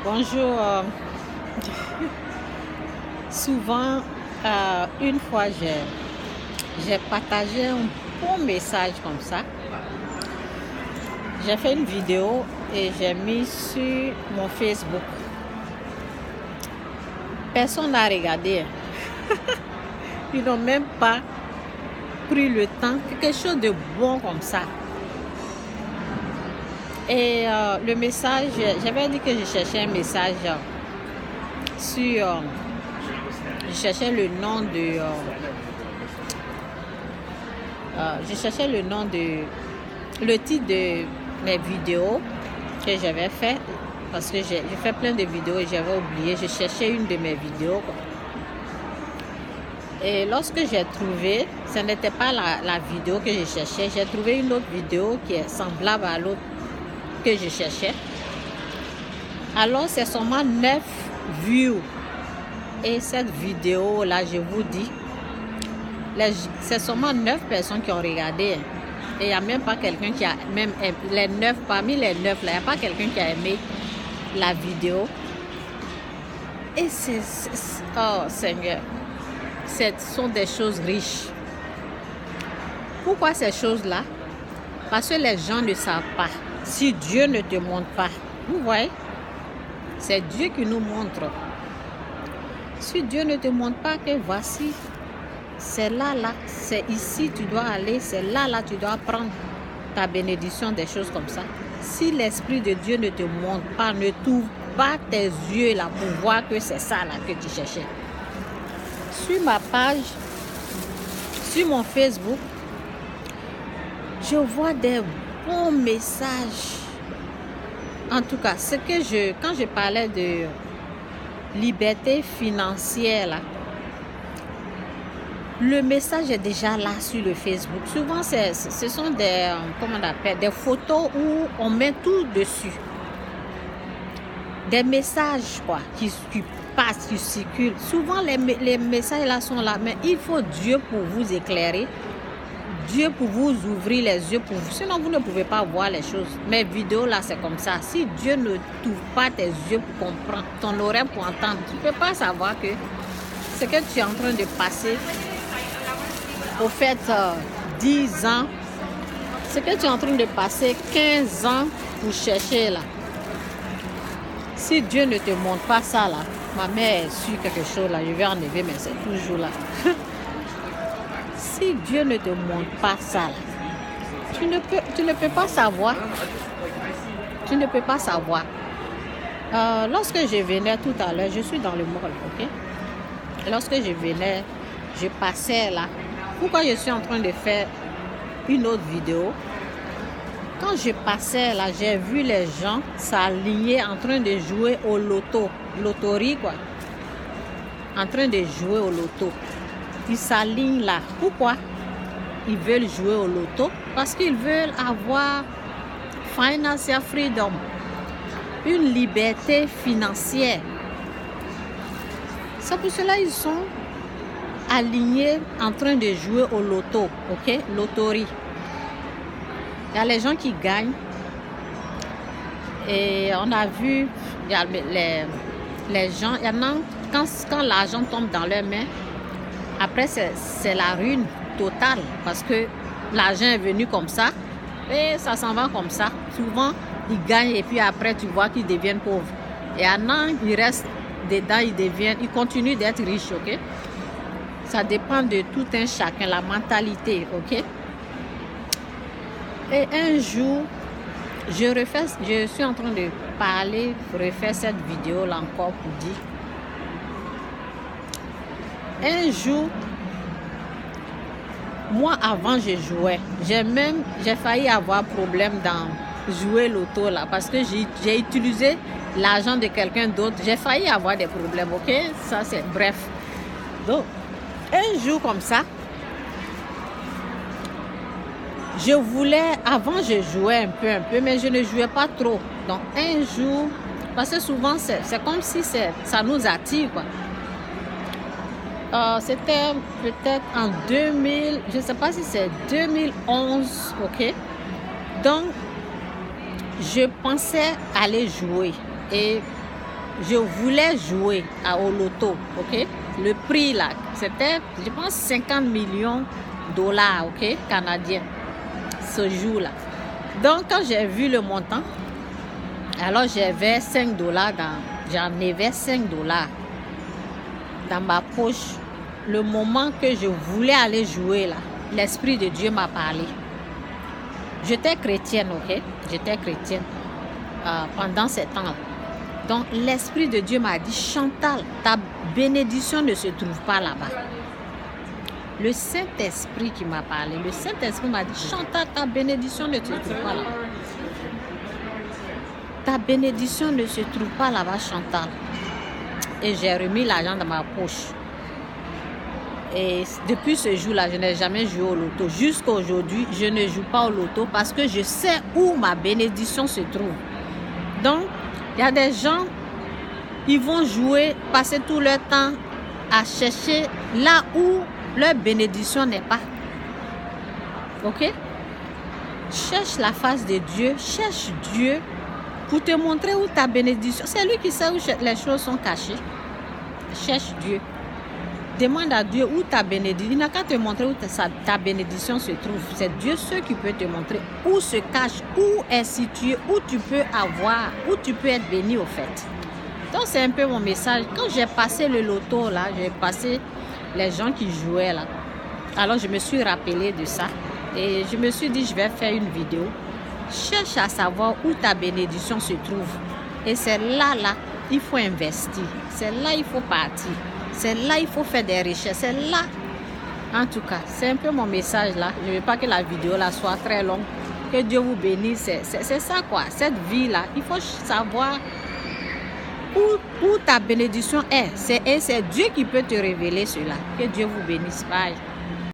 Bonjour. Souvent, une fois, j'ai partagé un bon message comme ça. J'ai fait une vidéo et j'ai mis sur mon Facebook. Personne n'a regardé. Ils n'ont même pas pris le temps. Quelque chose de bon comme ça. Et le message, j'avais dit que je cherchais un message sur... je cherchais le nom de... le titre de mes vidéos que j'avais fait. Parce que j'ai fait plein de vidéos et j'avais oublié. Je cherchais une de mes vidéos. Et lorsque j'ai trouvé, ce n'était pas la vidéo que je cherchais. J'ai trouvé une autre vidéo qui est semblable à l'autre que je cherchais. Alors, c'est seulement 9 views. Et cette vidéo-là, je vous dis, c'est seulement 9 personnes qui ont regardé. Et il n'y a même pas quelqu'un qui a même les 9, parmi les 9, là, il n'y a pas quelqu'un qui a aimé la vidéo. Et oh Seigneur, ce sont des choses riches. Pourquoi ces choses-là? Parce que les gens ne savent pas. Si Dieu ne te montre pas, vous voyez, c'est Dieu qui nous montre. Si Dieu ne te montre pas que voici, c'est là, c'est ici tu dois aller, c'est là, tu dois prendre ta bénédiction, des choses comme ça. Si l'Esprit de Dieu ne te montre pas, ne t'ouvre pas tes yeux là pour voir que c'est ça là que tu cherchais. Sur ma page, sur mon Facebook, je vois des bons messages. En tout cas, quand je parlais de liberté financière là, le message est déjà là sur le Facebook. Souvent, ce sont des, comment on appelle, des photos où on met tout dessus. Des messages quoi, qui passent, qui circulent. Souvent, les messages là sont là, mais il faut Dieu pour vous éclairer. Dieu pour vous ouvrir les yeux pour vous. Sinon, vous ne pouvez pas voir les choses. Mes vidéos là, c'est comme ça. Si Dieu ne t'ouvre pas tes yeux pour comprendre, ton oreille pour entendre, tu ne peux pas savoir que ce que tu es en train de passer, au fait 10 ans, ce que tu es en train de passer 15 ans pour chercher là. Si Dieu ne te montre pas ça là, ma mère est sur quelque chose là, je vais enlever, mais c'est toujours là. Si Dieu ne te montre pas ça là, tu ne peux pas savoir. Tu ne peux pas savoir. Lorsque je venais tout à l'heure, je suis dans le mall, ok? Lorsque je venais, je passais là. Pourquoi je suis en train de faire une autre vidéo? Quand je passais là, j'ai vu les gens s'aligner en train de jouer au loto. Loterie quoi. En train de jouer au loto. Ils s'alignent là. Pourquoi? Ils veulent jouer au loto parce qu'ils veulent avoir financial freedom, une liberté financière. C'est pour cela qu'ils sont alignés en train de jouer au loto, ok? Loterie. Il y a les gens qui gagnent et on a vu, il y a les gens, il y en a quand l'argent tombe dans leurs mains. Après, c'est la ruine totale parce que l'argent est venu comme ça et ça s'en va comme ça. Souvent, ils gagnent et puis après, tu vois qu'ils deviennent pauvres. Et un an, ils restent dedans, ils continuent d'être riches, ok? Ça dépend de tout un chacun, la mentalité, ok? Et un jour, je suis en train de refaire cette vidéo là encore pour dire. Un jour, moi avant je jouais, j'ai failli avoir problème dans jouer l'auto là parce que j'ai utilisé l'argent de quelqu'un d'autre. J'ai failli avoir des problèmes, ok? Ça c'est bref. Donc, un jour comme ça, je voulais, avant je jouais un peu, mais je ne jouais pas trop. Donc un jour, parce que souvent c'est comme si ça nous attire quoi. C'était peut-être en 2000, je ne sais pas si c'est 2011, ok? Donc, je pensais aller jouer. Et je voulais jouer au loto, ok? Le prix là, c'était, je pense, 50 millions de dollars, ok, canadiens, ce jour-là. Donc, quand j'ai vu le montant, alors j'avais 5 dollars j'en avais 5 dollars dans ma poche. Le moment que je voulais aller jouer là, l'Esprit de Dieu m'a parlé. J'étais chrétienne, ok? J'étais chrétienne pendant ces temps-là. Donc, l'Esprit de Dieu m'a dit, Chantal, ta bénédiction ne se trouve pas là-bas. Le Saint-Esprit qui m'a parlé, le Saint-Esprit m'a dit, Chantal, ta bénédiction ne se trouve pas là-bas. Ta bénédiction ne se trouve pas là-bas, Chantal. Et j'ai remis l'argent dans ma poche. Et depuis ce jour-là, je n'ai jamais joué au loto. Jusqu'à aujourd'hui, je ne joue pas au loto parce que je sais où ma bénédiction se trouve. Donc, il y a des gens, ils vont jouer, passer tout leur temps à chercher là où leur bénédiction n'est pas. Ok? Cherche la face de Dieu, cherche Dieu pour te montrer où ta bénédiction. C'est lui qui sait où les choses sont cachées. Cherche Dieu. Demande à Dieu où ta bénédiction. Il n'a qu'à te montrer où ta bénédiction se trouve. C'est Dieu seul qui peut te montrer où se cache, où est situé, où tu peux avoir, où tu peux être béni au fait. Donc c'est un peu mon message. Quand j'ai passé le loto là, j'ai passé les gens qui jouaient là. Alors je me suis rappelé de ça. Et je me suis dit, je vais faire une vidéo. Cherche à savoir où ta bénédiction se trouve. Et c'est là, il faut investir. C'est là, il faut partir. C'est là, il faut faire des richesses. C'est là. En tout cas, c'est un peu mon message là. Je ne veux pas que la vidéo là soit très longue. Que Dieu vous bénisse. C'est ça quoi. Cette vie là, il faut savoir où ta bénédiction est. Et c'est Dieu qui peut te révéler cela. Que Dieu vous bénisse. Bye.